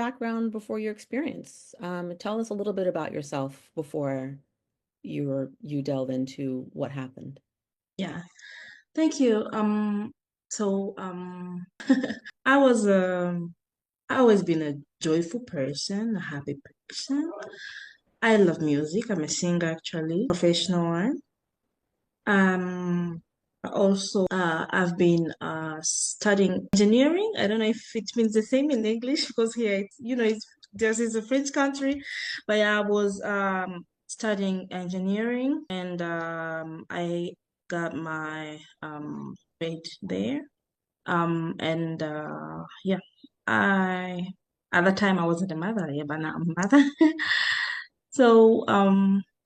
background before your experience. Tell us a little bit about yourself before you delve into what happened. Yeah, thank you. So I was I always been a joyful person, a happy person. I love music. I'm a singer actually, professional one. Um, also I've been studying engineering. I don't know if it means the same in English because here it's a French country, but yeah, I was studying engineering and I got my grade there. And yeah, I at the time I wasn't a mother, yeah, but now I'm a mother. So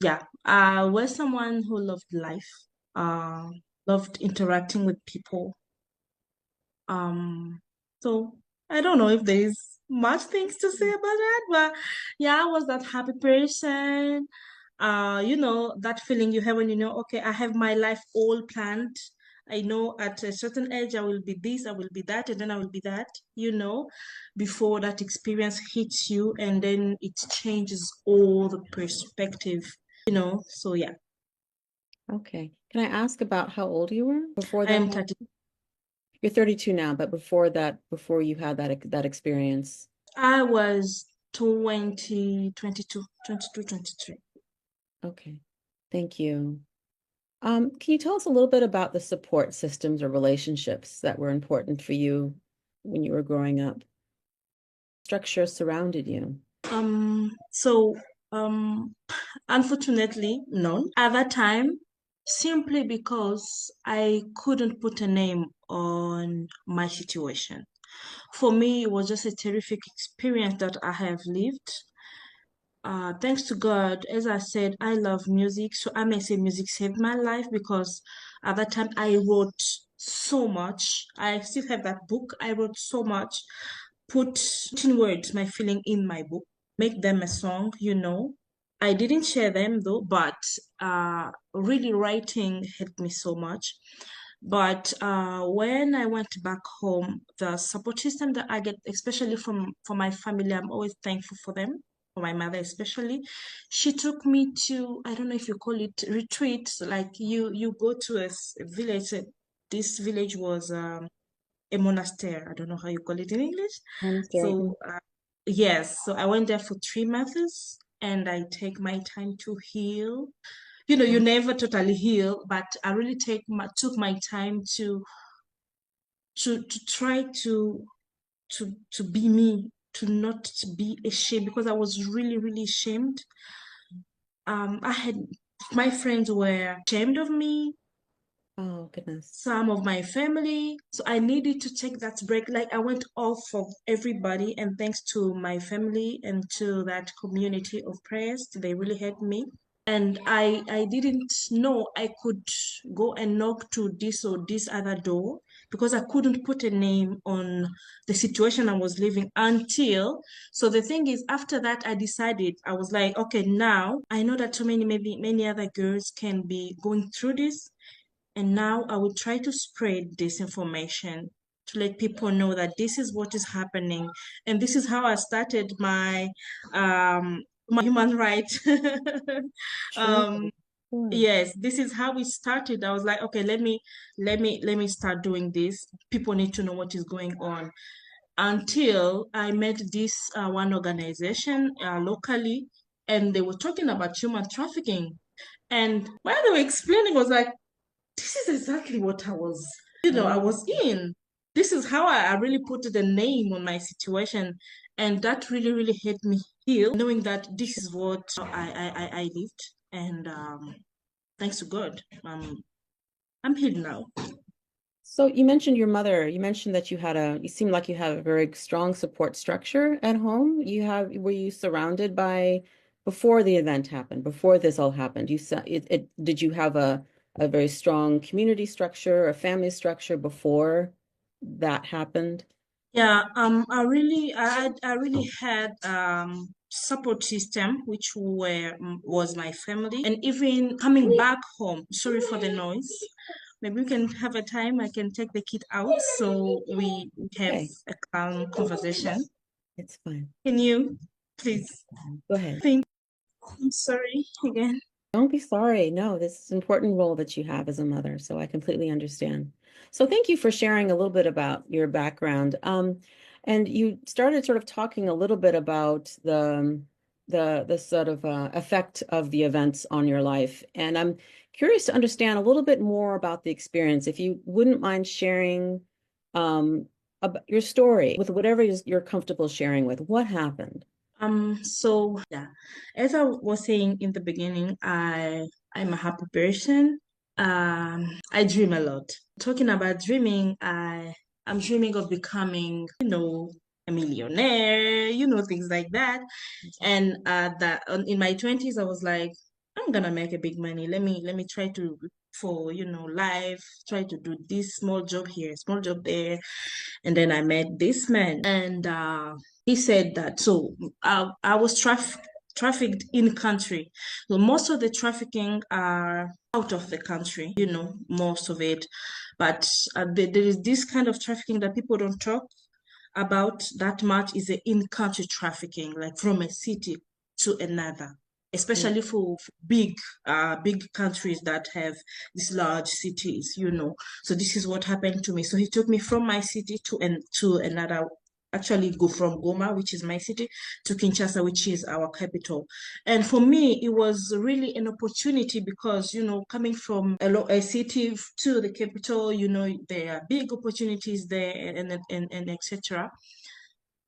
yeah, I was someone who loved life, uh, loved interacting with people. Um, so I don't know if there is much things to say about that, but yeah, I was that happy person. That feeling you have when you know, okay, I have my life all planned. I know at a certain age I will be this, I will be that, and then I will be that, before that experience hits you, and then it changes all the perspective. So yeah, Okay. Can I ask about how old you were before I that am happened? 30. You're 32 now, but before that, before you had that experience. I was 20, 22, 22, 23. Okay. Thank you. Can you tell us a little bit about the support systems or relationships that were important for you when you were growing up? Structure surrounded you. So unfortunately, none. At that time, simply because I couldn't put a name on my situation. For me, it was just a terrific experience that I have lived. Thanks to God, as I said, I love music. So I may say music saved my life because at that time I wrote so much. I still have that book. I wrote so much, put in words my feeling in my book, make them a song. I didn't share them though, but really writing helped me so much. But when I went back home, the support system that I get, especially from my family, I'm always thankful for them, for my mother especially. She took me to, I don't know if you call it retreats, like you go to a village. This village was a monastery. I don't know how you call it in English. Monastery. So yes, so I went there for 3 months, and I take my time to heal. You Mhm. never totally heal, but I really took my time to try to be me, to not be ashamed because I was really, really ashamed. I had my friends were ashamed of me, Oh, goodness. some of my family. So I needed to take that break. Like I went off of everybody, and thanks to my family and to that community of prayers, they really helped me. And I didn't know I could go and knock to this or this other door because I couldn't put a name on the situation I was living until. So the thing is, after that, I decided I was like, okay, now I know that so many, maybe many other girls can be going through this, and now I will try to spread this information to let people know that this is what is happening. And this is how I started my human rights. Sure. um, Sure. yes, this is how we started. I was like, okay, let me start doing this. People need to know what is going on. Until I met this one organization locally, and they were talking about human trafficking. And while they were explaining, I was like, this is exactly what I Oh, was in. This is how I really put the name on my situation. And that really, really helped me heal, knowing that this sure. is what I lived. And thanks to God, I'm healed now. So you mentioned your mother. You mentioned that you seem like you have a very strong support structure at home. Were you surrounded by, before the event happened, before this all happened, did you have a very strong community structure, a family structure before that happened? Yeah, I really had support system, which was my family, and even coming back home. Sorry for the noise. Maybe we can have a time. I can take the kid out so we have Okay. a calm conversation. It's fine. Can you It's please fine. Go ahead. think? I'm sorry again. Don't be sorry. No, this is an important role that you have as a mother, so I completely understand. So thank you for sharing a little bit about your background. And you started sort of talking a little bit about the sort of effect of the events on your life. And I'm curious to understand a little bit more about the experience. If you wouldn't mind sharing about your story with whatever you're comfortable sharing with. What happened? So yeah, as I was saying in the beginning, I'm a happy person. I dream a lot. Talking about dreaming, I'm dreaming of becoming, a millionaire, things like that. And that in my 20s, I was like, I'm gonna make a big money. Let me try to for life, try to do this small job here, small job there. And then I met this man, and he said that. So I was trafficked in country. So most of the trafficking are out of the country, most of it. But there is this kind of trafficking that people don't talk about that much is the in-country trafficking, like from a city to another, Mm, especially for big countries that have these large cities. So this is what happened to me. So he took me from my city to another. Actually, go from Goma, which is my city, to Kinshasa, which is our capital. And for me, it was really an opportunity because, coming from a city to the capital, there are big opportunities there and etc.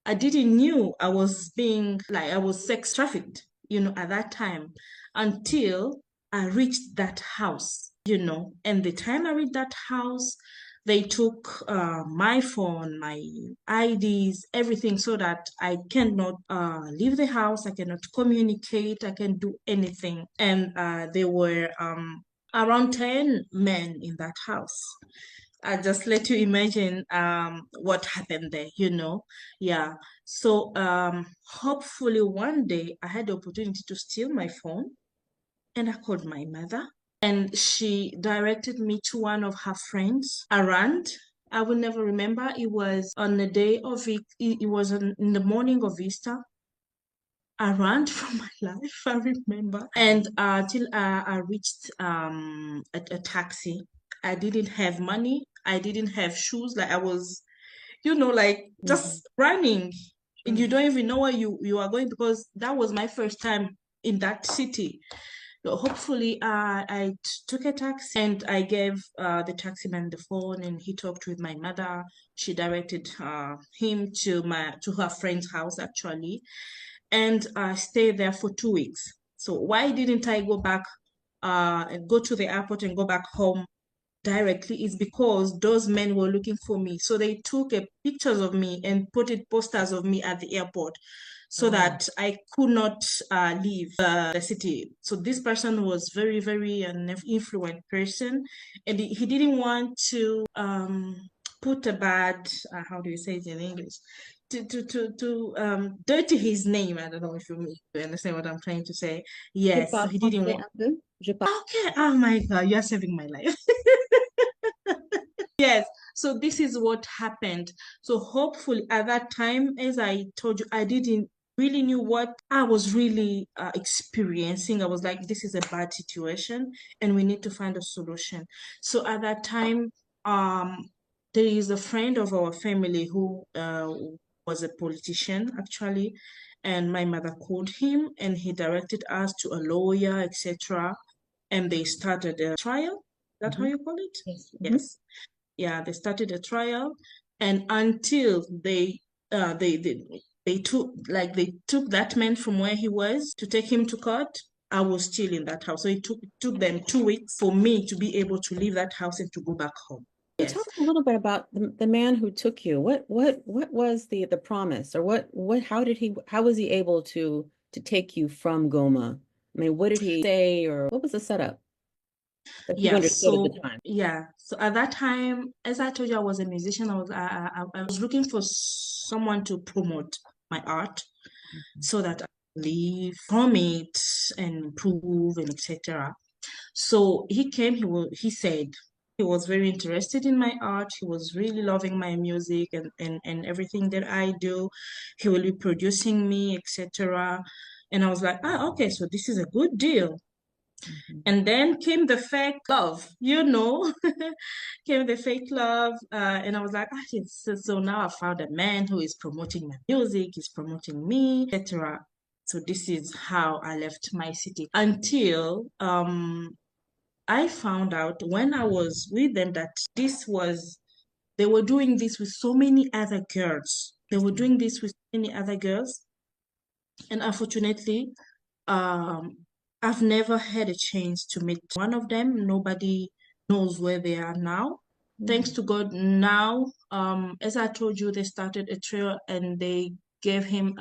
I didn't knew I was being like I was sex trafficked, at that time until I reached that house. And the time I reached that house, they took my phone, my IDs, everything, so that I cannot leave the house. I cannot communicate. I can do anything. And there were around 10 men in that house. I just let you imagine what happened there. Yeah. So hopefully one day I had the opportunity to steal my phone, and I called my mother, and she directed me to one of her friends around. I will never remember. It was on the day of it. It was in the morning of Easter. I ran for my life, I remember. And till I reached a taxi. I didn't have money. I didn't have shoes. Like I was, like mhm. just running. And Sure. you don't even know where you are going because that was my first time in that city. So hopefully, took a taxi and I gave the taxi man the phone, and he talked with my mother. She directed him to her friend's house actually, and I stayed there for 2 weeks. So why didn't I go back and go to the airport and go back home directly is because those men were looking for me. So they took pictures of me and put it posters of me at the airport so Oh, that I could not leave the city. So this person was very, very an influent person, and he didn't want to put a bad, how do you say it in English? To dirty his name. I don't know if you understand what I'm trying to say. je Yes, so parle he didn't français want. un peu. Okay, oh my God, you're saving my life. Yes, so this is what happened. So hopefully at that time, as I told you, I didn't really knew what I was really experiencing. I was like, this is a bad situation and we need to find a solution. So at that time, um, there is a friend of our family who was a politician actually, and my mother called him and he directed us to a lawyer, etc. And they started a trial. Is that how Mhm. you call it? Yes. Mhm. Yes. Yeah, they started a trial, and until they took that man from where he was to take him to court. I was still in that house, so it took them 2 weeks for me to be able to leave that house and to go back home. So tell Yes. us a little bit about the man who took you. What was the promise, or what how was he able to take you from Goma? I mean, what did he say, or what was the setup that you Yeah. understood at the So time? yeah. So at that time, as I told you, I was a musician. I was looking for someone to promote my art Mhm. so that I live from it and improve and etc. So he came, he said, He was very interested in my art. He was really loving my music and everything that I do. He will be producing me, etc. And I was like, okay, so this is a good deal. Mhm. And then came the fake love, you know, came the fake love. And I was like, yes. So now I found a man who is promoting my music, is promoting me, etc. So this is how I left my city until I found out when I was with them that they were doing this with so many other girls. They were Interesting. doing this with many other girls. And unfortunately, um, I've never had a chance to meet one of them. Nobody knows where they are now. Thanks Mm. to God, now, as I told you, they started a trail and they gave him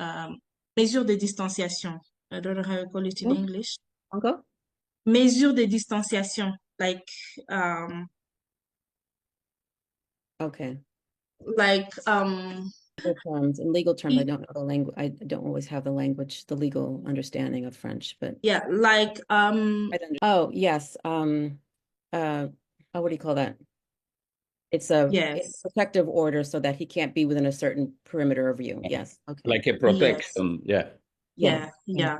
mesure de distanciation. I don't know how you call it in Oh, English. Uncle? Mesure de distanciation, um, Okay. like In legal terms, I y- don't know the language. I don't always have the language, the legal understanding of French, but yeah, like oh, yes. Uh, oh, what do you call that? It's yes, a protective order so that he can't be within a certain perimeter of you. Yes. Okay. Like a yes, protection. Yeah. Yeah. yeah, Yeah. yeah.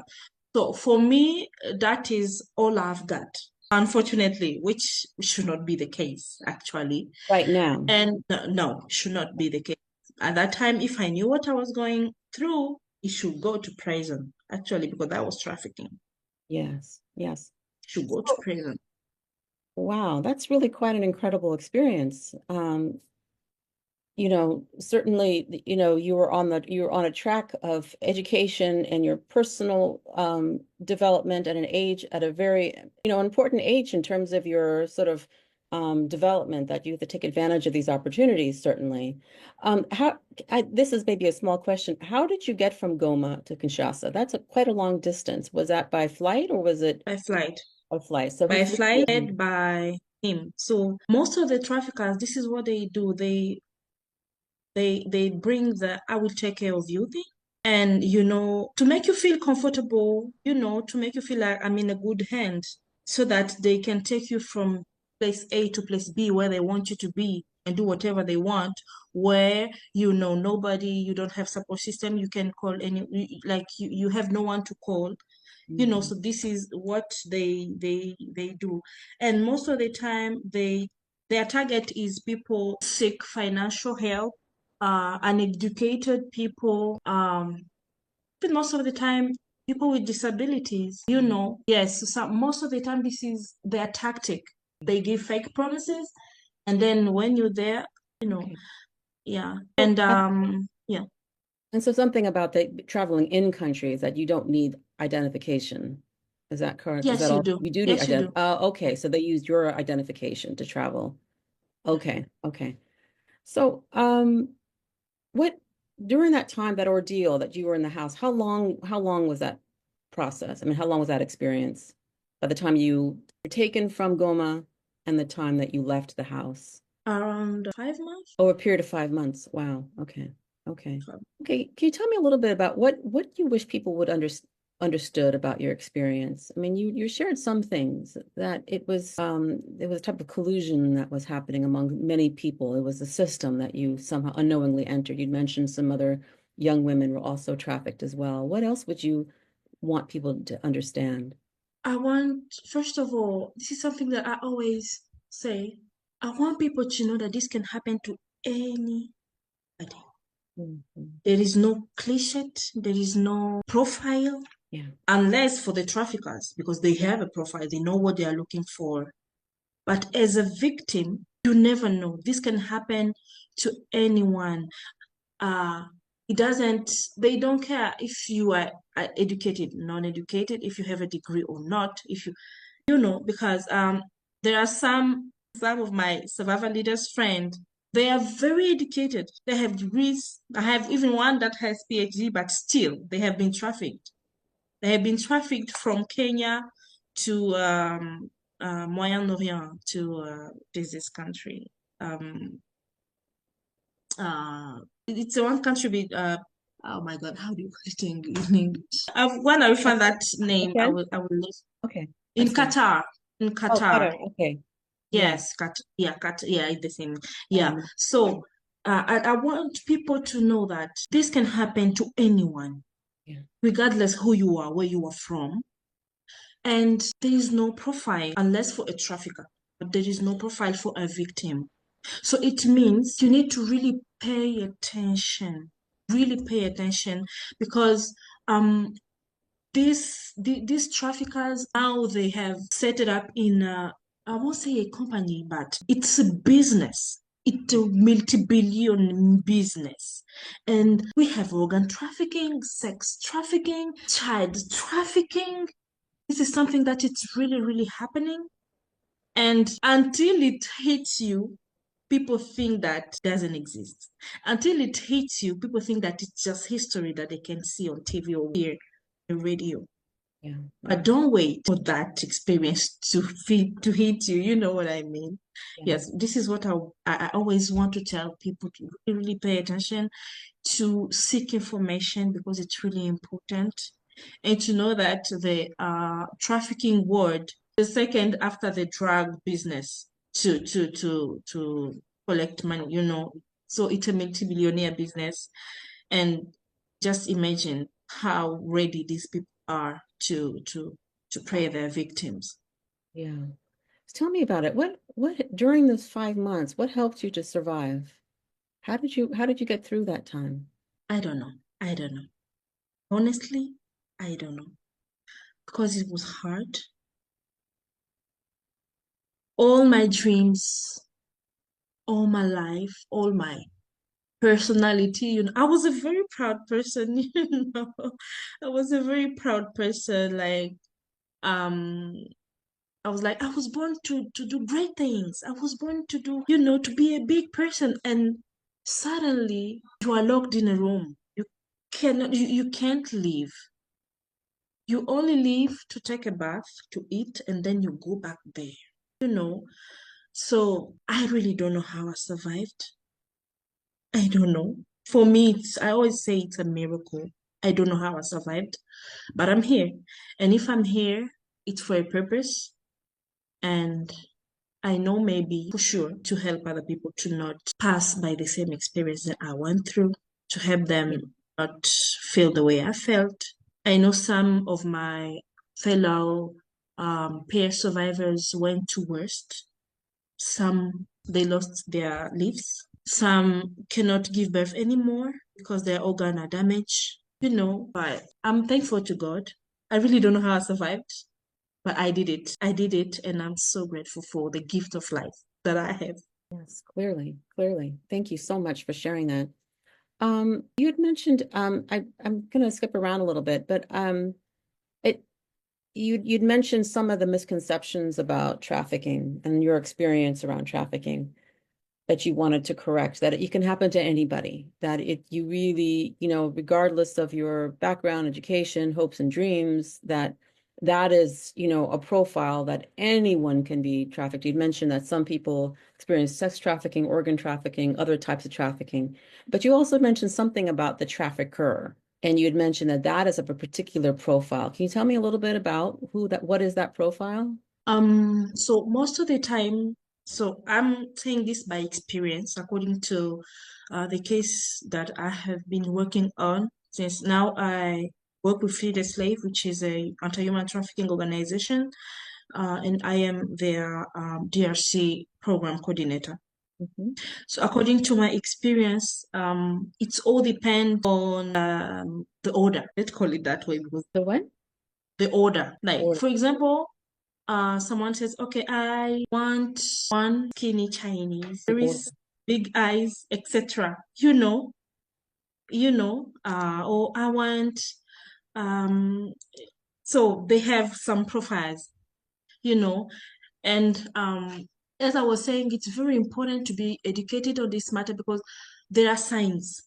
So for me, that is all I've got, unfortunately, which should not be the case, actually. Right now. And no, should not be the case. At that time, if I knew what I was going through, it should go to prison, actually, because that was trafficking. Yes. Yes. It should go to So, prison. wow, that's really quite an incredible experience. Certainly, you were on a track of education and your personal development at an age at a very, important age in terms of your sort of development that you have to take advantage of these opportunities, certainly. This is maybe a small question. How did you get from Goma to Kinshasa? That's quite a long distance. Was that by flight or was it By flight. a flight? So he By flew you flight, in. led by him. So most of the traffickers, this is what they do. They bring the I will take care of you thing. And to make you feel comfortable, to make you feel like I'm in a good hand so that they can take you from place A to place B where they want you to be and do whatever they want, where nobody, you don't have support system, you can call like you have no one to call. Mhm. So this is what they do. And most of the time their target is people seek financial help, uneducated people, but most of the time people with disabilities, yes, so most of the time this is their tactic. They give fake promises, and then when you're there, you know Okay. yeah. So, And yeah. And so something about the traveling in countries that you don't need identification. Is that correct? Is Yes, that you all? do. You do need Yes, you do. okay. So they used your identification to travel. Okay. Okay. So, what during that time, that ordeal that you were in the house, how long was that process? I mean, how long was that experience by the time you were taken from Goma and the time that you left the house? Around 5 months. Oh, a period of 5 months. Wow. Okay. Okay. Okay. Can you tell me a little bit about what you wish people would understood about your experience? I mean, you shared some things that it was a type of collusion that was happening among many people. It was a system that you somehow unknowingly entered. You'd mentioned some other young women were also trafficked as well. What else would you want people to understand? I want, first of all, this is something that I always say. I want people to know that this can happen to anybody. Mhm. There is no cliche, there is no profile, Yeah. unless for the traffickers, because they have a profile, they know what they are looking for. But as a victim, you never know. This can happen to anyone. uh they don't care if you are educated, non-educated, if you have a degree or not, if because there are some of my survivor leaders friend, they are very educated, they have degrees. I have even one that has PhD, but still they have been trafficked. They have been trafficked from Kenya to Moyen-Orient, to this country. um it's a one country with oh my God, how do you put it in English? When I find that name, Okay. I will Okay. in That's fine. Qatar. In Oh, Qatar. Qatar. Okay. Yeah. Yes, yeah, it's the same. Yeah. Um, So I want people to know that this can happen to anyone, yeah. regardless who you are, where you are from. And there is no profile unless for a trafficker, but there is no profile for a victim. So it means you need to really pay attention because um these traffickers now they have set it up in I won't say a company, but it's a business. It's a multi-billion business. And we have organ trafficking, sex trafficking, child trafficking. This is something that it's really, really happening. And until it hits you, people think that doesn't exist. Until it hits you, people think that it's just history that they can see on TV or hear on the radio. Yeah. But Yeah. don't wait for that experience to hit you. You know what I mean? Yeah. Yes, this is what I always want to tell people to really pay attention to seek information because it's really important. And to know that the trafficking world, the second after the drug business to collect money, you know. So it's a multi-billionaire business. And just imagine how ready these people are to prey their victims. Yeah. Tell me about it. What during those 5 months, what helped you to survive? How did you get through that time? I don't know. I don't know. Honestly, I don't know. Because it was hard. All my dreams, all my life, all my personality, I was a very proud person, I was a very proud person. Um, I was like, I was born to do great things. I was born to do, to be a big person. And suddenly you are locked in a room. You can't leave. You only leave to take a bath, to eat, and then you go back there. You know, so I really don't know how I survived. I don't know. For me, I always say it's a miracle. I don't know how I survived, but I'm here. And if I'm here, it's for a purpose. And I know maybe for sure to help other people to not pass by the same experience that I went through, to help Yeah. them not feel the way I felt. I know some of my fellow peer survivors went to worst. Some they lost their lives. Some cannot give birth anymore because their organs are damaged. But I'm thankful to God. I really don't know how I survived, but I did it. I did it, and I'm so grateful for the gift of life that I have. Yes, clearly, clearly. Thank you so much for sharing that. You had mentioned, I'm gonna skip around a little bit, but it you'd mentioned some of the misconceptions about trafficking and your experience around trafficking that you wanted to correct, that it can happen to anybody, that you really, regardless of your background, education, hopes and dreams, that is, a profile that anyone can be trafficked. You'd mentioned that some people experience sex trafficking, organ trafficking, other types of trafficking, but you also mentioned something about the trafficker. And you had mentioned that that is of a particular profile. Can you tell me a little bit about what is that profile? So most of the time, so I'm saying this by experience, according to the case that I have been working on since now I work with Free the Slave, which is a anti-human trafficking organization, and I am their DRC program coordinator. Mhm. So according to my experience, it's all depend on the order. Let's call it that way because The what? the order. Like Or for example, someone says, okay, I want one skinny Chinese, the there order. is big eyes, etc. Or I want um so they have some profiles, you know, and as I was saying, it's very important to be educated on this matter because there are signs,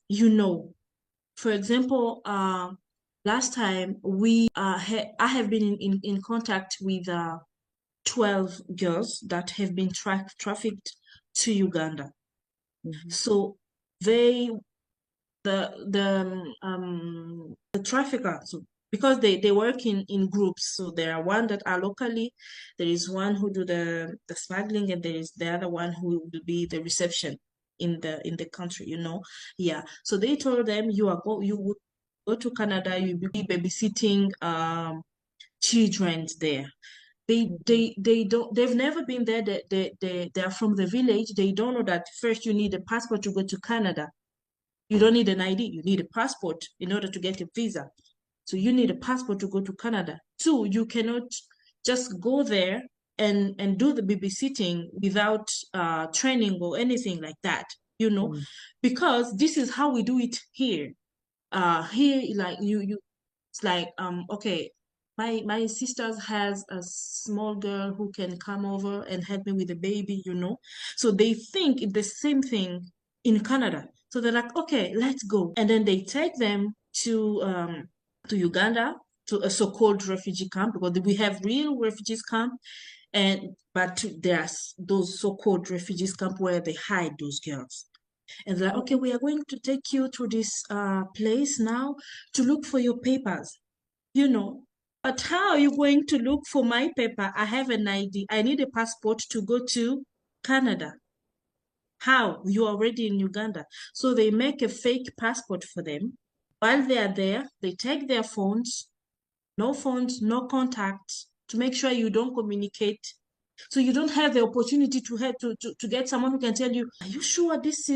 For example, last time I have been in contact with 12 girls that have been trafficked to Uganda. Mhm. So they the trafficker. So because they work in groups. So there are one that are locally, there is one who do the smuggling, and there is the other one who will be the reception in the country, you know. Yeah. So they told them you would go to Canada, you will be babysitting children there. Mhm. They don't, they've never been there. They're from the village. They don't know that first you need a passport to go to Canada. You don't need an ID, you need a passport in order to get a visa. So you need a passport to go to Canada. Two, you cannot just go there and do the babysitting without training or anything like that, you know, Mm. because this is how we do it here. Here, like you it's like, okay, my sisters has a small girl who can come over and help me with the baby, you know. So they think it's the same thing in Canada. So they're like, okay, let's go. And then they take them to Uganda, to a so-called refugee camp, because we have real refugees camp, and but there's those so-called refugees camp where they hide those girls. And they're like, okay, Mhm. we are going to take you to this place now to look for your papers, you know. But how are you going to look for my paper? I have an ID. I need a passport to go to Canada. How? You're already in Uganda. So they make a fake passport for them. While they are there, they take their phones, no contact, to make sure you don't communicate. So you don't have the opportunity to have to get someone who can tell you, are you sure this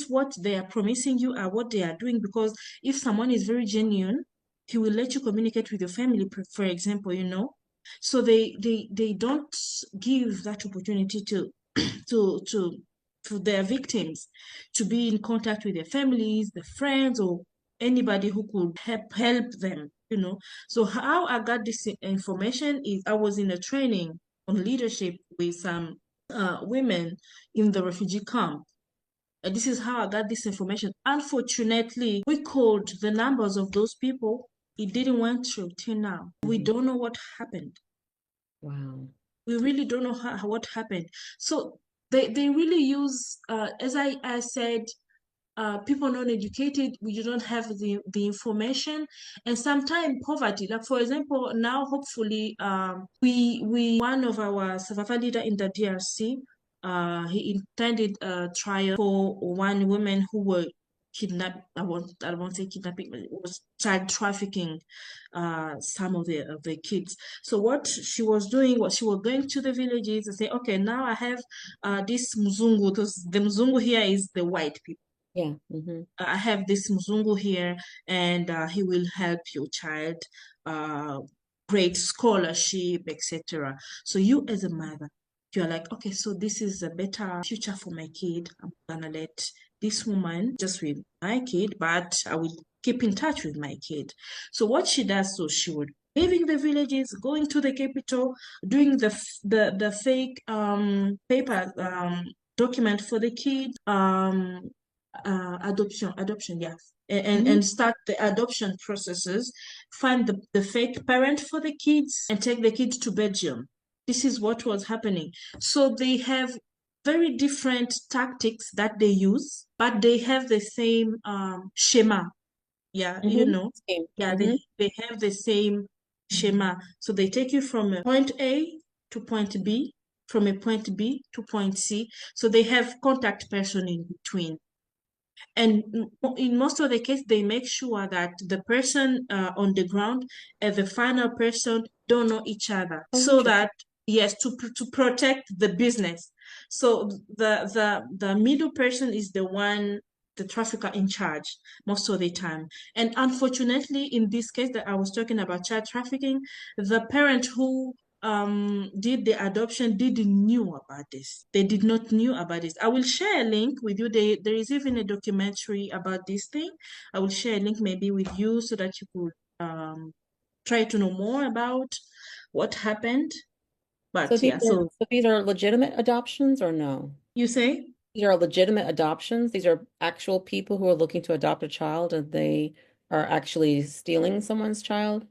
what they are promising you are what they are doing? Because if someone is very genuine, he will let you communicate with your family, for example, you know. So they don't give that opportunity to to to their victims to be in contact with their families, their friends, or anybody who could help them, you know. So how I got this information is I was in a training on leadership with some women in the refugee camp. And this is how I got this information. Unfortunately, we called the numbers of those people. It didn't went through till now. We Mhm. don't know what happened. Wow. We really don't know what happened. So they really use, as I said, people non-educated, we don't have the information, and sometimes poverty. Like for example, now hopefully, we one of our survivor leader in the DRC, he intended a trial for one woman who were kidnapped. I won't say kidnapping, but it was child trafficking, some of the kids. So what she was doing was she was going to the villages and say, okay, now I have this mzungu. The mzungu here is the white people. Yeah. Hmm. I have this Mzungu here, and he will help your child, uh, grade scholarship, etc. So you as a mother, you're like, okay, so this is a better future for my kid. I'm gonna let this woman just with my kid, but I will keep in touch with my kid. So what she does, so she would leaving the villages, going to the capital, doing the fake paper document for the kid, adoption, yeah, Hmm. and start the adoption processes, find the fake parent for the kids, and take the kids to Belgium. This is what was happening. So they have very different tactics that they use, but they have the same schema. Yeah, you Hmm. know, Same. yeah, Hmm. they have the same schema. So they take you from a point A to point B, from a point B to point C. So they have contact person in between. And in most of the case, they make sure that the person on the ground and the final person don't know each other, Oh, so interesting. that yes, to protect the business. So the middle person is the one, the trafficker in charge most of the time. And unfortunately, in this case that I was talking about, child trafficking, the parent who did the adoption didn't knew about this. They did not knew about this. I will share a link with you. There is even a documentary about this thing. I will share a link maybe with you so that you could try to know more about what happened. So But these yeah, are so so these are legitimate adoptions or no? you say? These are legitimate adoptions. These are actual people who are looking to adopt a child and they are actually stealing someone's child.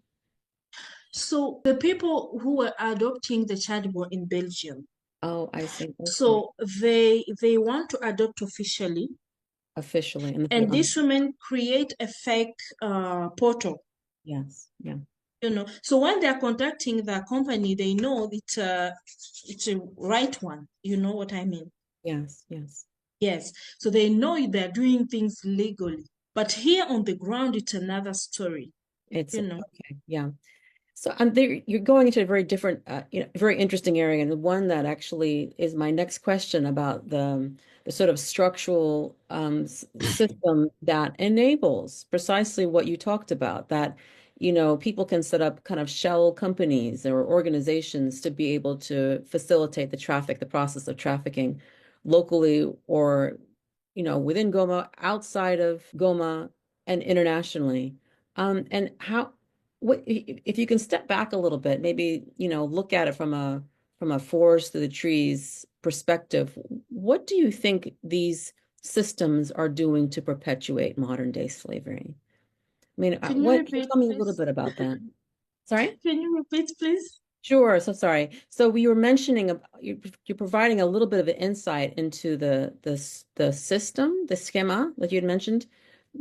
So the people who were adopting the child were in Belgium. Oh, I see. Okay. So they want to adopt officially. officially in the And these women create a fake portal, yes, yeah, so when they're contacting the company, they know it's a right one. You know what I mean? yes, yes. Yes. So they know they're doing things legally. But here on the ground, it's another story, It's you know. okay, yeah. So there, you're going into a very different, very interesting area, and one that actually is my next question about the sort of structural system that enables precisely what you talked about, that, people can set up kind of shell companies or organizations to be able to facilitate the process of trafficking locally or, within Goma, outside of Goma, and internationally. And how what if you can step back a little bit, maybe, look at it from a forest to the trees perspective, what do you think these systems are doing to perpetuate modern day slavery? I mean, Can you what can you repeat, tell me a little please? bit about that? Sorry? Can you repeat, please? Sure. So sorry. So we were mentioning you're providing a little bit of an insight into the system, the schema that you had mentioned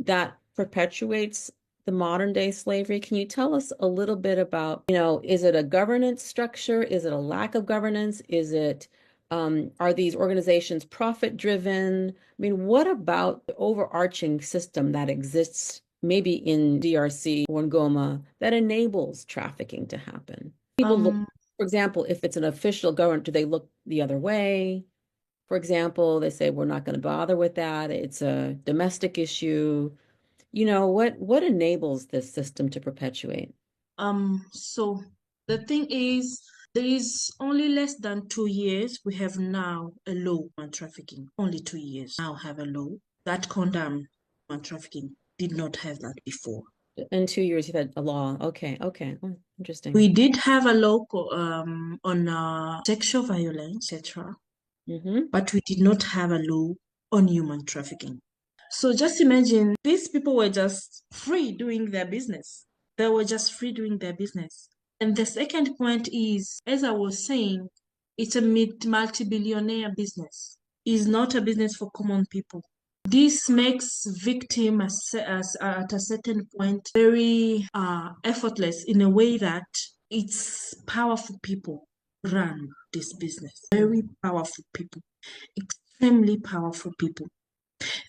that perpetuates the modern day slavery. Can you tell us a little bit about, is it a governance structure? Is it a lack of governance? Are these organizations profit driven? I mean, what about the overarching system that exists maybe in DRC or in Goma that enables trafficking to happen? People look, Um, for example, if it's an official government, do they look the other way? For example, they say we're not going to bother with that. It's a domestic issue. What enables this system to perpetuate? so the thing is, there is only less than 2 years we have now a law on trafficking. Only 2 years now have a law that condemn on trafficking. Did not have that before. In 2 years, you've had a law. Okay, okay. Oh, interesting. We did have a law on sexual violence, etc., Mm-hmm. but we did not have a law on human trafficking. So just imagine these people were just free doing their business. They were just free doing their business. And the second point is, as I was saying, it's a multi-billionaire business. It's not a business for common people. This makes victim at a certain point very effortless in a way that it's powerful people run this business. Very powerful people, extremely powerful people.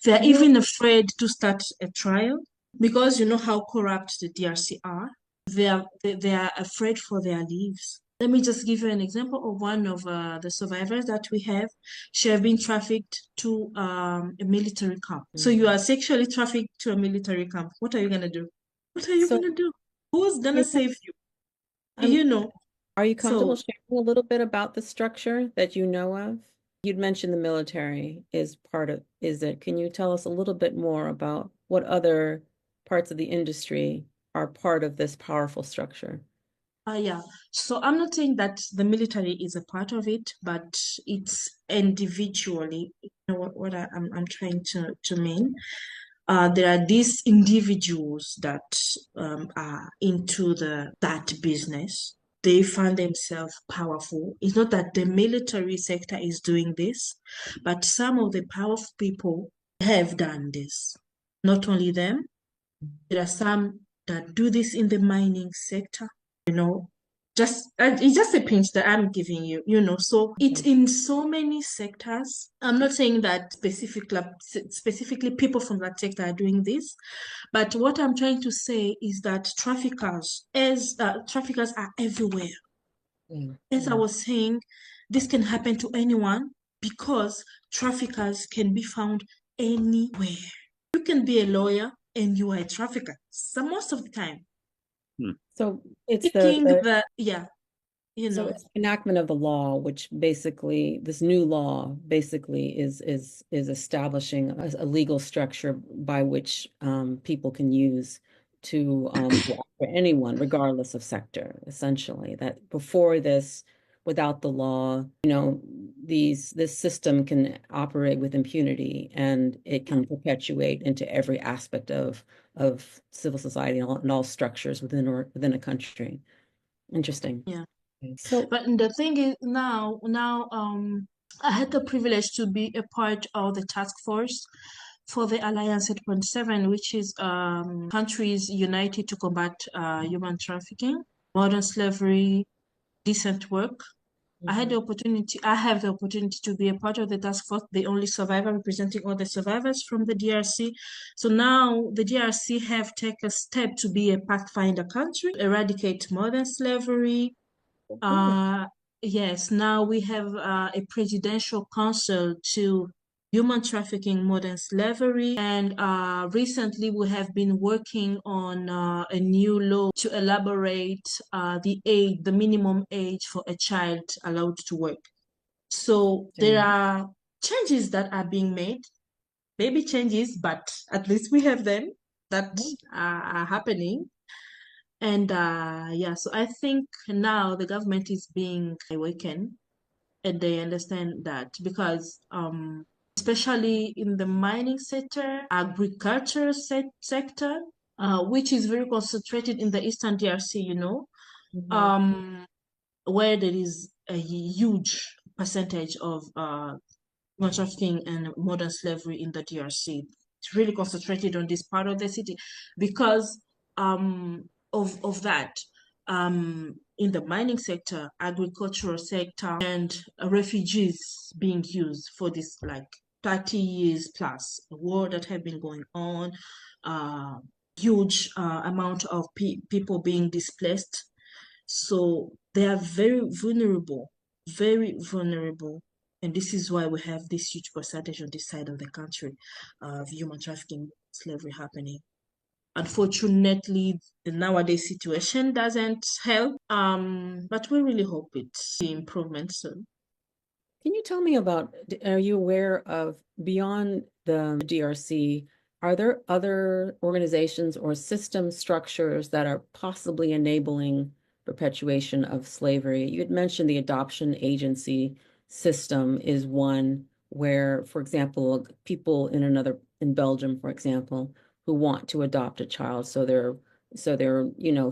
They're You know, even afraid to start a trial because you know how corrupt the DRC are. They are afraid for their lives. Let me just give you an example of one of the survivors that we have. She have been trafficked to a military camp. So you mm. are sexually trafficked to a military camp. What are you gonna do? What are you So gonna do? Who's gonna you, save you? um, You know. are you comfortable So sharing a little bit about the structure that you know of? You'd mentioned the military is part of, is it? Can you tell us a little bit more about what other parts of the industry are part of this powerful structure? yeah. So I'm not saying that the military is a part of it, but it's individually. You know what I'm trying to mean. There are these individuals that are into that business. They find themselves powerful. It's not that the military sector is doing this, but some of the powerful people have done this. Not only them, there are some that do this in the mining sector, you know. Just it's just a pinch that I'm giving you, you know. So it's Okay. in so many sectors. I'm not saying that specifically people from that sector are doing this, but what I'm trying to say is that traffickers are everywhere. Yeah, As I yeah. was saying, this can happen to anyone because traffickers can be found anywhere. You can be a lawyer and you are a trafficker. So most of the time, So it's picking the yeah, you so know, it's enactment of the law, which basically this new law basically is establishing a legal structure by which people can use to go after anyone, regardless of sector, essentially. That before this, without the law, this system can operate with impunity and it can perpetuate into every aspect of civil society and all structures within a country. Interesting. yeah. Okay. So, But the thing is now I had the privilege to be a part of the task force for the Alliance 8.7, which is countries united to combat human trafficking, modern slavery, decent work. Mhm. I have the opportunity to be a part of the task force, the only survivor representing all the survivors from the DRC. So now the DRC have taken a step to be a pathfinder country, eradicate modern slavery. Good. Yes, now we have a presidential council to human trafficking, modern slavery, and recently we have been working on a new law to elaborate the minimum age for a child allowed to work. So there Interesting. are changes that are being made, baby changes, but at least we have them that Right. are happening. And yeah, so I think now the government is being awakened and they understand that because especially in the mining sector, agriculture sector, which is very concentrated in the Eastern DRC, Mhm. um, where there is a huge percentage of human trafficking and modern slavery in the DRC. It's really concentrated on this part of the city because of that. In the mining sector, agricultural sector, and refugees being used for this like 30 years plus, a war that have been going on, uh, huge amount of people being displaced. So they are very vulnerable. And this is why we have this huge percentage on this side of the country of human trafficking, slavery happening. Unfortunately, the nowadays situation doesn't help. But we really hope it's the improvement soon. Can you tell me about, are you aware of beyond the DRC, are there other organizations or system structures that are possibly enabling perpetuation of slavery? You had mentioned the adoption agency system is one where, for example, people in Belgium, for example, who want to adopt a child, so they're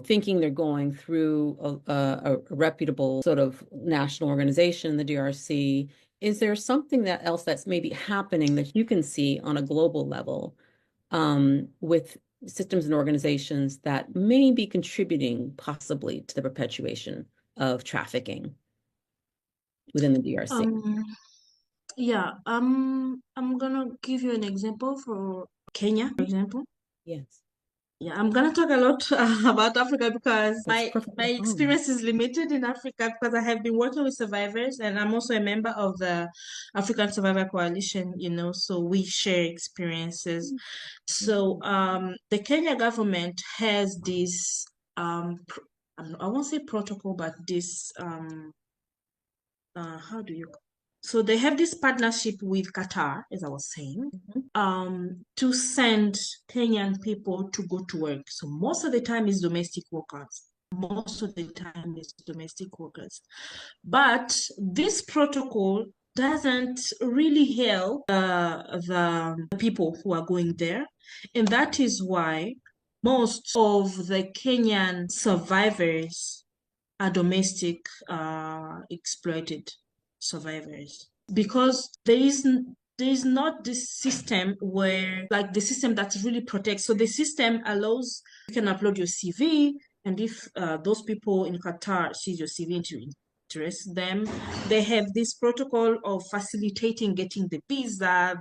thinking they're going through a reputable sort of national organization, the DRC. Is there something that else that's maybe happening that you can see on a global level with systems and organizations that may be contributing possibly to the perpetuation of trafficking within the DRC? Um, yeah, I'm gonna give you an example for Kenya, for example. Yes, Yeah, I'm gonna talk a lot about Africa because that's my perfectly fine. experience is limited in Africa because I have been working with survivors and I'm also a member of the African Survivor Coalition, so we share experiences. So Mhm. the Kenya government has this I won't say protocol, but this how do you so they have this partnership with Qatar, as I was saying, Mhm. to send Kenyan people to go to work. So most of the time is domestic workers. Most of the time is domestic workers. But this protocol doesn't really help the people who are going there. And that is why most of the Kenyan survivors are domestic exploited survivors because there is not this system where like the system that really protects. So the system allows you can upload your CV, and if those people in Qatar sees your CV and interest them, they have this protocol of facilitating getting the visa,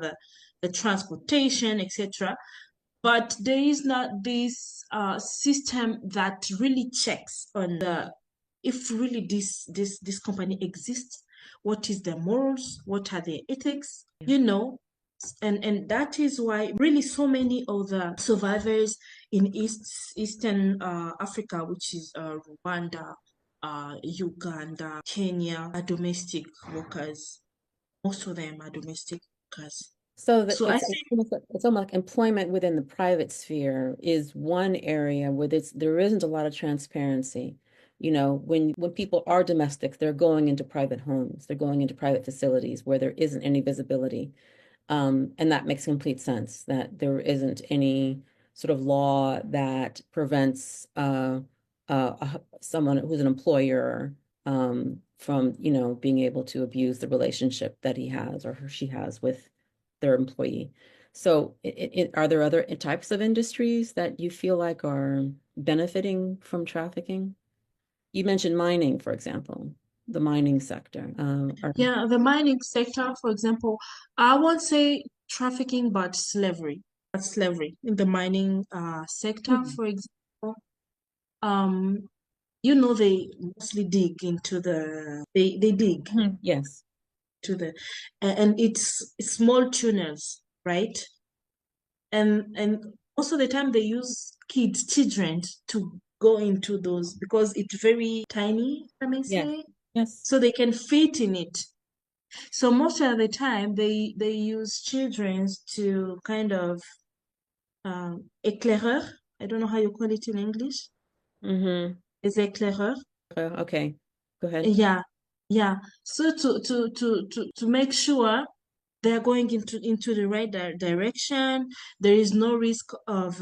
the transportation, etc. But there is not this system that really checks on the if really this company exists, what is their morals, what are their ethics, Yeah. and that is why really so many of the survivors in Eastern Africa, which is Rwanda, Uganda, Kenya, are domestic workers. Most of them are domestic workers. So that So I it's almost like employment within the private sphere is one area where there isn't a lot of transparency. When people are domestics, they're going into private homes, they're going into private facilities where there isn't any visibility. And that makes complete sense that there isn't any sort of law that prevents someone who's an employer from, being able to abuse the relationship that he has or she has with their employee. So are there other types of industries that you feel like are benefiting from trafficking? You mentioned mining, for example, the mining sector. Yeah, the mining sector, for example, I won't say trafficking, but slavery. But slavery in the mining sector, Mhm. for example, um, they mostly dig into they dig Mhm. Yes. to the and it's small tunnels, right? And most of the time they use children to go into those because it's very tiny, I may Yes. say, Yes. so they can fit in it. So most of the time they use children to kind of éclaireur. I don't know how you call it in English. Mm-hmm. Is éclaireur? Okay. Go ahead. Yeah, yeah. So to make sure they're going into the right direction. There is no risk of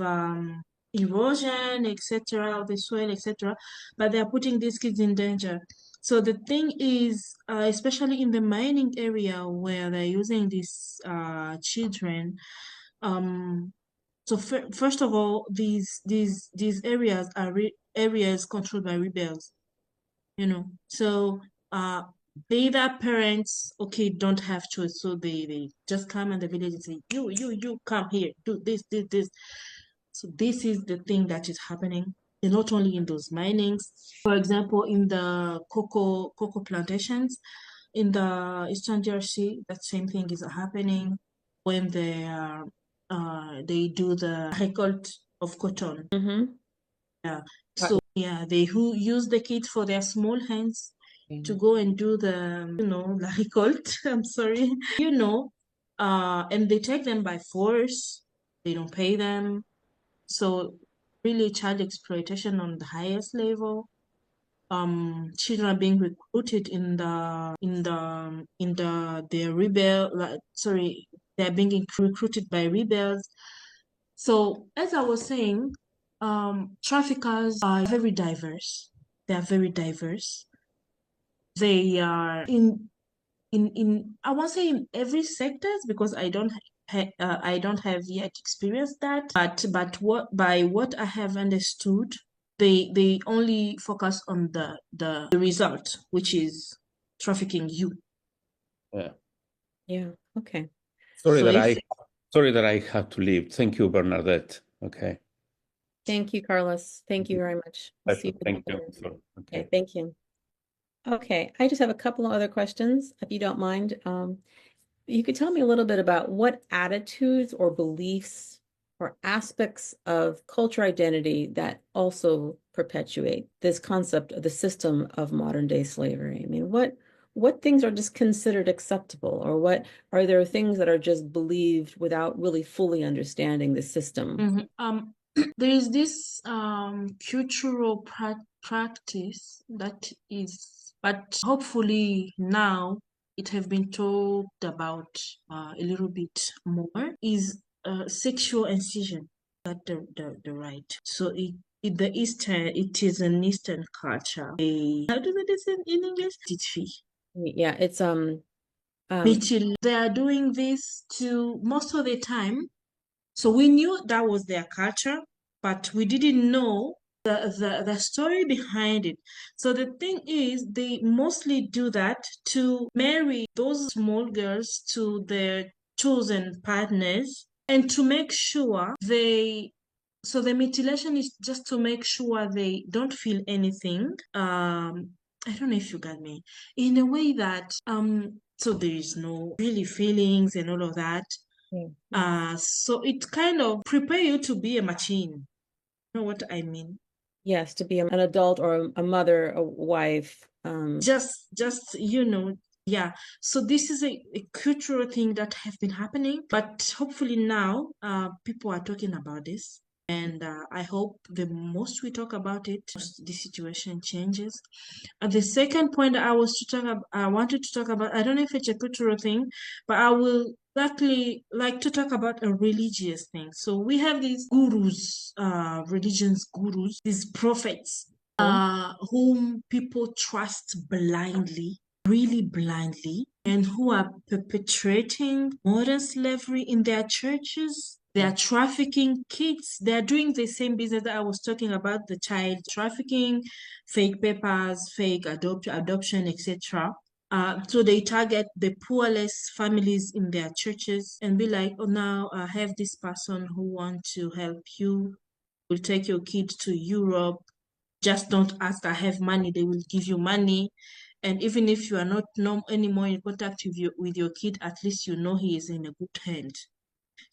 erosion, etc., of the soil, etc. But they are putting these kids in danger. So the thing is, especially in the mining area where they're using these children, um, so first of all, these areas are areas controlled by rebels. So uh they either parents, okay, don't have choice, so they just come in the village and say, you come here, do this. So this is the thing that is happening, and not only in those minings. For example, in the cocoa plantations in the Eastern DRC, that same thing is happening when they do the récolte of cotton. Mm-hmm. Yeah. So yeah, they who use the kids for their small hands to go and do the, la récolte. I'm sorry. And they take them by force. They don't pay them. So really child exploitation on the highest level. Children are being recruited in the rebel, like, sorry, they're being recruited by rebels. So, as I was saying, traffickers are very diverse. They are very diverse. They are in I won't say in every sectors because I don't have yet experienced that. But what I have understood, they only focus on the result, which is trafficking you. Yeah. Yeah. Okay. Sorry So that if I sorry that I have to leave. Thank you, Bernadette. Okay. Thank you, Carlos. Thank you very much. We'll see Pleasure. you Thank you. later. Okay. Okay. Thank you. Okay. I just have a couple of other questions, if you don't mind. You could tell me a little bit about what attitudes or beliefs or aspects of culture identity that also perpetuate this concept of the system of modern day slavery. I mean, what things are just considered acceptable, or what are there things that are just believed without really fully understanding the system? there is this cultural practice that is, but hopefully now it have been talked about a little bit more, is sexual incision, that the right. So it is an Eastern culture. How do they say in English? Titfi. Yeah, it's Michil. They are doing this to most of the time. So we knew that was their culture, but we didn't know the story behind it. So the thing is, they mostly do that to marry those small girls to their chosen partners and to make sure so the mutilation is just to make sure they don't feel anything. I don't know if you got me. In a way that so there is no really feelings and all of that. yeah, yes. So it kind of prepare you to be a machine. You know what I mean? Yes, to be an adult or a mother, a wife. Just yeah. So this is a cultural thing that have been happening, but hopefully now people are talking about this. And I hope the most we talk about it, the situation changes. The second point I wanted to talk about, I don't know if it's a cultural thing, but I will exactly like to talk about a religious thing. So we have these gurus, religions gurus, these prophets, Mhm. whom people trust blindly. really blindly and who are perpetrating modern slavery in their churches. They are trafficking kids. They are doing the same business that I was talking about, the child trafficking, fake papers, fake adoption, etc. So they target the poorless families in their churches and be like, oh, now I have this person who wants to help you, will take your kid to Europe. Just don't ask, I have money. They will give you money. And even if you are not no anymore in contact with your kid, at least you know he is in a good hand.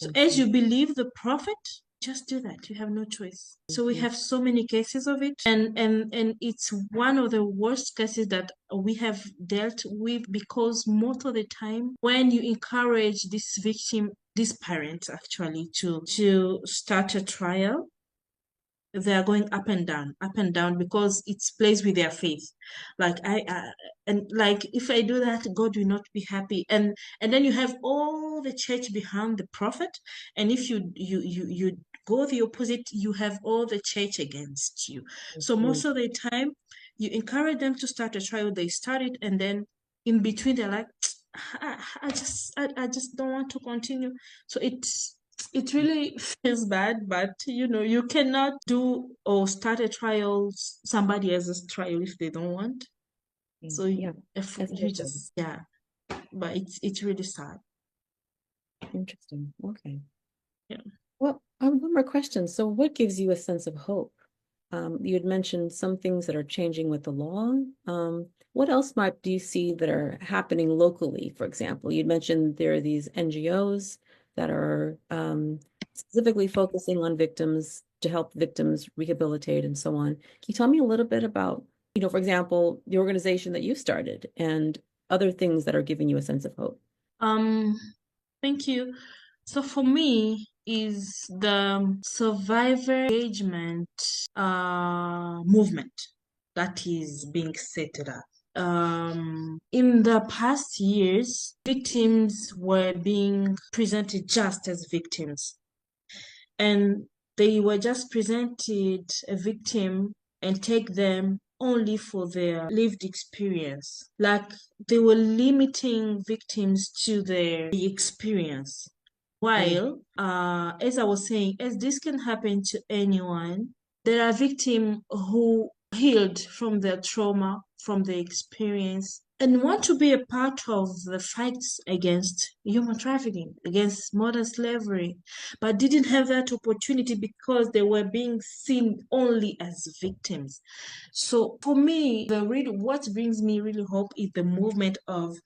So as you believe the prophet, just do that. You have no choice. So we have so many cases of it, and it's one of the worst cases that we have dealt with, because most of the time when you encourage this victim, this parent actually, to start a trial, they are going up and down, because it's plays with their faith. Like and like, if I do that, God will not be happy. And then you have all the church behind the prophet, and if you go the opposite, you have all the church against you. So most of the time, you encourage them to start a trial, they start it, and then in between they're like, I just don't want to continue. So it really feels bad, but you cannot do or start a trial, somebody else's trial, if they don't want. So Yeah, if that's you good. just, yeah, but it's really sad. Interesting. Okay. Yeah. Well, one more question. So what gives you a sense of hope? You had mentioned some things that are changing with the law. What else might do you see that are happening locally? For example, you'd mentioned there are these NGOs that are specifically focusing on victims to help victims rehabilitate and so on. Can you tell me a little bit about, for example, the organization that you started and other things that are giving you a sense of hope? Um, Thank you. So for me, is the survivor engagement movement that is being set up. In the past years, victims were being presented just as victims, and they were just presented a victim and take them only for their lived experience. Like, they were limiting victims to their experience. While, as I was saying, as this can happen to anyone, there are victims who healed from their trauma, from their experience, and want to be a part of the fights against human trafficking, against modern slavery, but didn't have that opportunity because they were being seen only as victims. So for me, what brings me really hope is the movement of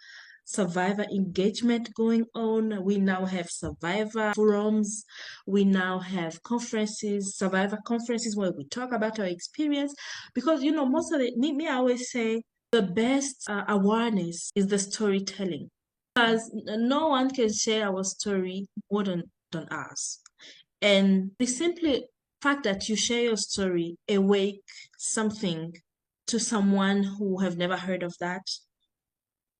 survivor engagement going on. We now have survivor forums. We now have conferences, survivor conferences, where we talk about our experience. Because, most of I always say the best awareness is the storytelling. Because no one can share our story more than us. And the simply fact that you share your story awake something to someone who have never heard of that,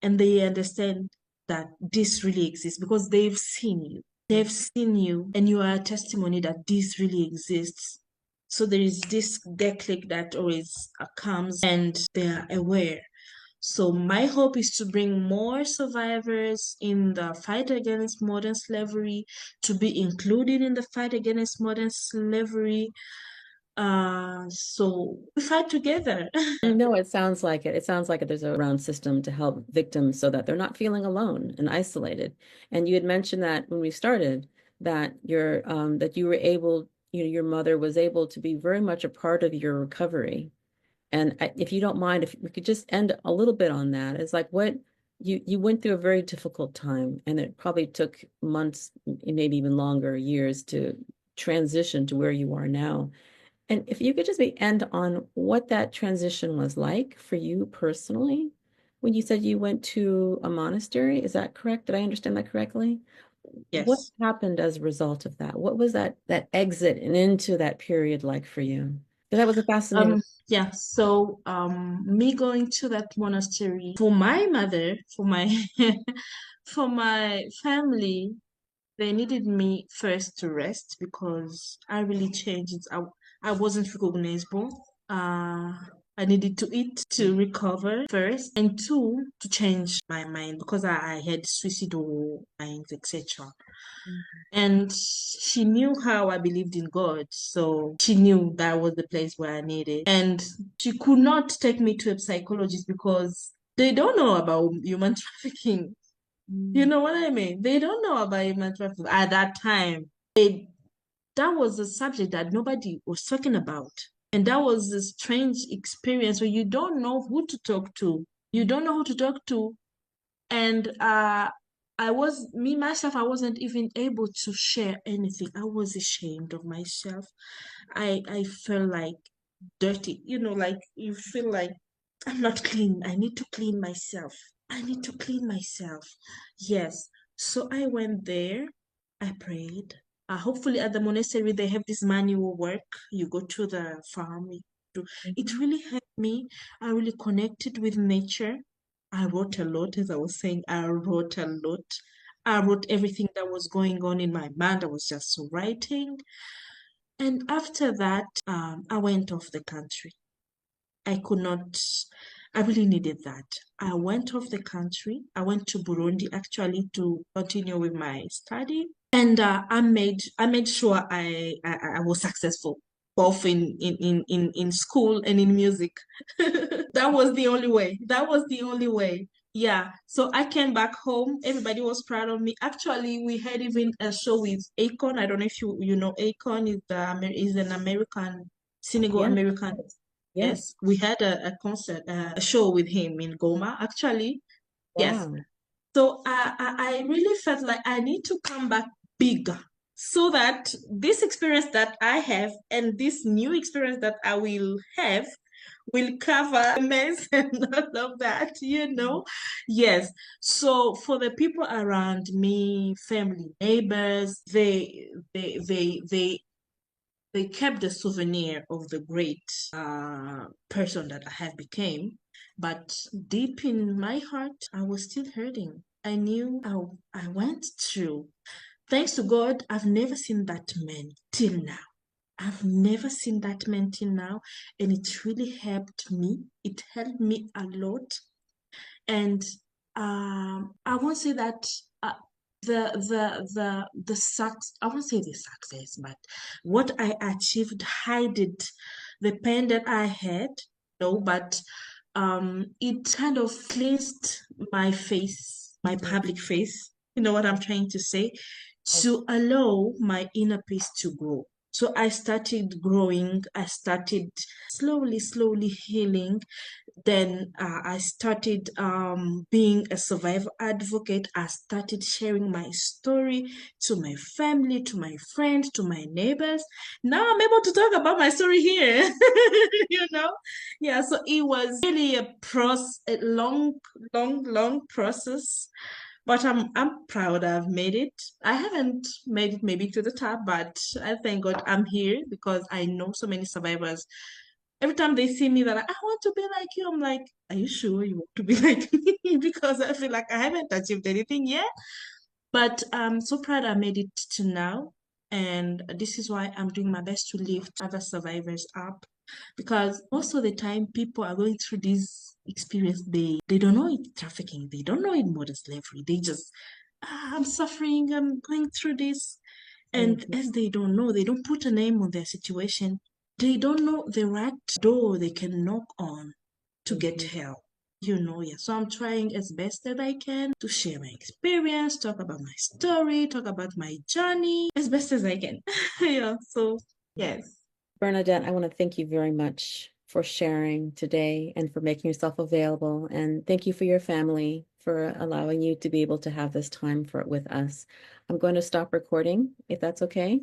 and they understand that this really exists because they've seen you. They've seen you, and you are a testimony that this really exists. So there is this get click that always comes, and they are aware. So my hope is to bring more survivors in the fight against modern slavery, to be included in the fight against modern slavery. So we fight together. No, it sounds like it. It sounds like there's a round system to help victims so that they're not feeling alone and isolated. And you had mentioned that when we started, that that you were able, your mother was able to be very much a part of your recovery. And if you don't mind, if we could just end a little bit on that, it's like what you went through a very difficult time, and it probably took months, maybe even longer, years to transition to where you are now. And if you could just end on what that transition was like for you personally, when you said you went to a monastery, is that correct? Did I understand that correctly? What Yes. happened as a result of that? What was that exit and into that period like for you? Because that was a fascinating. Yeah, so me going to that monastery for my mother, for my for my family, they needed me first to rest because I really changed. I wasn't recognizable. Uh, I needed to eat to recover first, and two, to change my mind because I had suicidal minds, etc. Mhm. And she knew how I believed in God. So she knew that was the place where I needed. And she could not take me to a psychologist because they don't know about human trafficking. You Mm. know what I mean? They don't know about human trafficking at that time. That was a subject that nobody was talking about. And that was a strange experience where you don't know who to talk to. You don't know who to talk to. And I wasn't even able to share anything. I was ashamed of myself. I felt like dirty, like you feel like I'm not clean. I need to clean myself. I need to clean myself. Yes. So I went there. I prayed. Hopefully, at the monastery, they have this manual work. You go to the farm. It Mhm. really helped me. I really connected with nature. I wrote a lot, as I was saying. I wrote a lot. I wrote everything that was going on in my mind. I was just writing. And after that, I went off the country. I could not, I really needed that. I went off the country. I went to Burundi actually to continue with my study. And I made sure I was successful, both in school and in music. That was the only way. That was the only way. Yeah. So I came back home. Everybody was proud of me. Actually, we had even a show with Akon. I don't know if you know Akon is an American Senegal Yes. American. Yes. Yes, we had a concert, a show with him in Goma, actually. Yes. Wow. So I really felt like I need to come back bigger so that this experience that I have and this new experience that I will have will cover the mess and all of that. Yes. So for the people around me, family, neighbors, they kept the souvenir of the great person that I have became. But deep in my heart, I was still hurting. I knew I went through. Thanks to God, I've never seen that man till now. I've never seen that man till now, and it really helped me. It helped me a lot, and I won't say that uh, the success. I won't say the success, but what I achieved hided the pain that I had. No, but it kind of cleansed my face, my Yes. public face. You know what I'm trying to say? To allow my inner peace to grow. So I started growing. I started slowly, slowly healing. Then I started being a survivor advocate. I started sharing my story to my family, to my friends, to my neighbors. Now I'm able to talk about my story here. you know? Yeah, so it was really a long, long, long process. But I'm proud I've made it. I haven't made it maybe to the top, but I thank God I'm here because I know so many survivors. Every time they see me, they're like, I want to be like you. I'm like, are you sure you want to be like me? Because I feel like I haven't achieved anything yet. But I'm so proud I made it to now. And this is why I'm doing my best to lift other survivors up. Because most of the time, people are going through this experience. They don't know it's trafficking. They don't know it's modern slavery. They just, I'm suffering. I'm going through this. And Mhm. as they don't put a name on their situation. They don't know the right door they can knock on to get Mhm. help. Yeah. So I'm trying as best that I can to share my experience, talk about my story, talk about my journey as best as I can. Yeah. So, yes. Bernadette, I want to thank you very much for sharing today and for making yourself available. And thank you for your family for allowing you to be able to have this time with us. I'm going to stop recording, if that's okay.